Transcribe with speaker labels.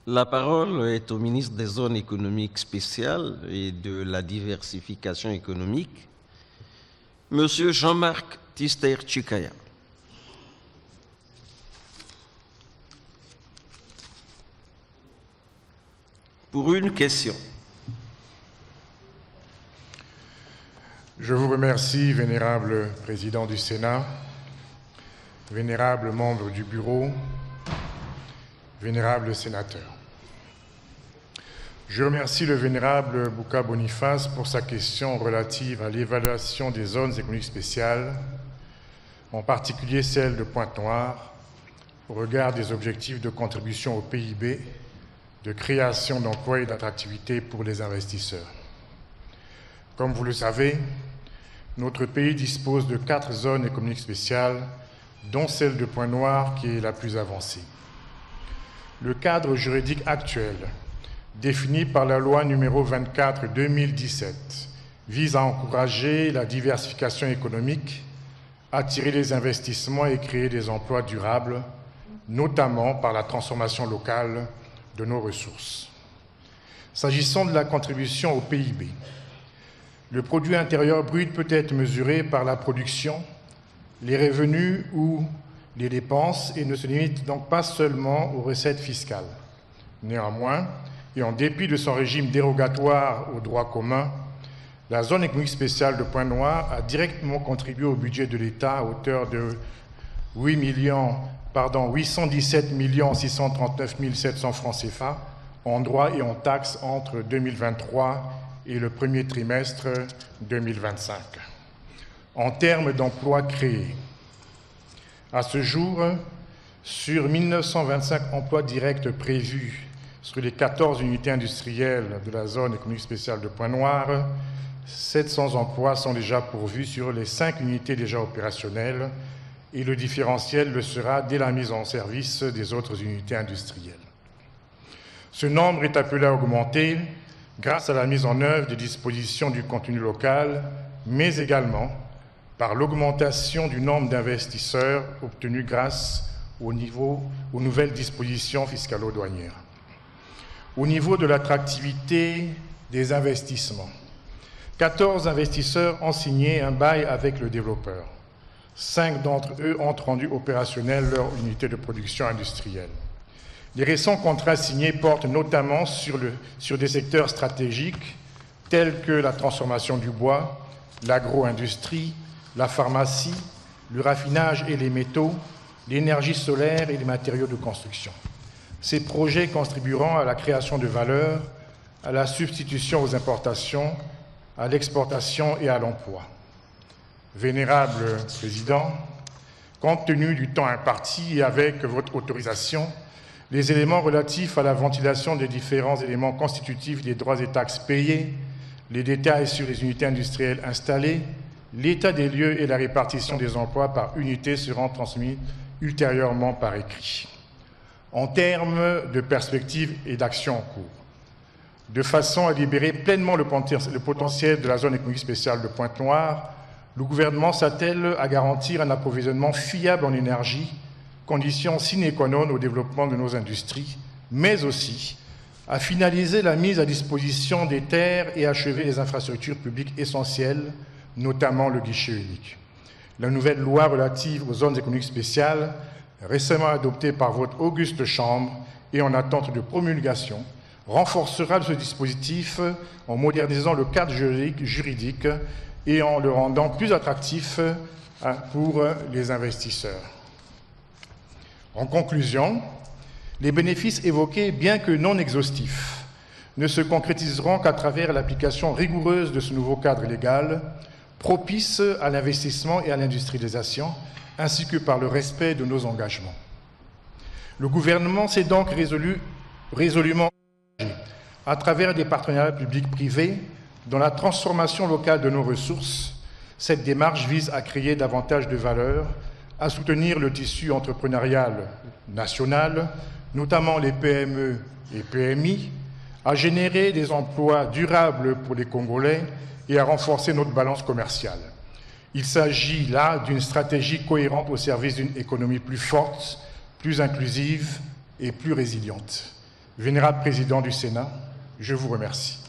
Speaker 1: La parole est au ministre des Zones économiques spéciales et de la diversification économique, Monsieur Jean-Marc Tister-Tchikaya. Pour une question.
Speaker 2: Je vous remercie, vénérable président du Sénat, vénérable membre du bureau, vénérable sénateur. Je remercie le vénérable Bouka Boniface pour sa question relative à l'évaluation des zones économiques spéciales, en particulier celle de Pointe-Noire, au regard des objectifs de contribution au PIB, de création d'emplois et d'attractivité pour les investisseurs. Comme vous le savez, notre pays dispose de 4 zones économiques spéciales, dont celle de Pointe-Noire qui est la plus avancée. Le cadre juridique actuel, défini par la loi numéro 24/2017, vise à encourager la diversification économique, attirer les investissements et créer des emplois durables, notamment par la transformation locale de nos ressources. S'agissant de la contribution au PIB, le produit intérieur brut peut être mesuré par la production, les revenus ou les dépenses et ne se limite donc pas seulement aux recettes fiscales. Néanmoins, et en dépit de son régime dérogatoire au droit commun, la zone économique spéciale de Pointe-Noire a directement contribué au budget de l'État à hauteur de 817 639 700 francs CFA en droits et en taxes entre 2023 et le premier trimestre 2025. En termes d'emplois créés, à ce jour, sur 1925 emplois directs prévus sur les 14 unités industrielles de la zone économique spéciale de Pointe-Noire, 700 emplois sont déjà pourvus sur les 5 unités déjà opérationnelles et le différentiel le sera dès la mise en service des autres unités industrielles. Ce nombre est appelé à augmenter grâce à la mise en œuvre des dispositions du contenu local, mais également par l'augmentation du nombre d'investisseurs obtenus grâce aux nouvelles dispositions fiscalo-douanières. Au niveau de l'attractivité des investissements, 14 investisseurs ont signé un bail avec le développeur. 5 d'entre eux ont rendu opérationnelle leur unité de production industrielle. Les récents contrats signés portent notamment sur des secteurs stratégiques tels que la transformation du bois, l'agro-industrie, la pharmacie, le raffinage et les métaux, l'énergie solaire et les matériaux de construction. Ces projets contribueront à la création de valeur, à la substitution aux importations, à l'exportation et à l'emploi. Vénérable Président, compte tenu du temps imparti et avec votre autorisation, les éléments relatifs à la ventilation des différents éléments constitutifs des droits et taxes payés, les détails sur les unités industrielles installées, l'état des lieux et la répartition des emplois par unité seront transmis ultérieurement par écrit. En termes de perspectives et d'actions en cours, de façon à libérer pleinement le potentiel de la zone économique spéciale de Pointe-Noire, le gouvernement s'attelle à garantir un approvisionnement fiable en énergie, condition sine qua non au développement de nos industries, mais aussi à finaliser la mise à disposition des terres et achever les infrastructures publiques essentielles, notamment le guichet unique. La nouvelle loi relative aux zones économiques spéciales, récemment adoptée par votre auguste Chambre et en attente de promulgation, renforcera ce dispositif en modernisant le cadre juridique et en le rendant plus attractif pour les investisseurs. En conclusion, les bénéfices évoqués, bien que non exhaustifs, ne se concrétiseront qu'à travers l'application rigoureuse de ce nouveau cadre légal, propice à l'investissement et à l'industrialisation, ainsi que par le respect de nos engagements. Le gouvernement s'est donc résolument engagé, à travers des partenariats publics-privés, dans la transformation locale de nos ressources. Cette démarche vise à créer davantage de valeur, à soutenir le tissu entrepreneurial national, notamment les PME et PMI, à générer des emplois durables pour les Congolais et à renforcer notre balance commerciale. Il s'agit là d'une stratégie cohérente au service d'une économie plus forte, plus inclusive et plus résiliente. Vénérable Président du Sénat, je vous remercie.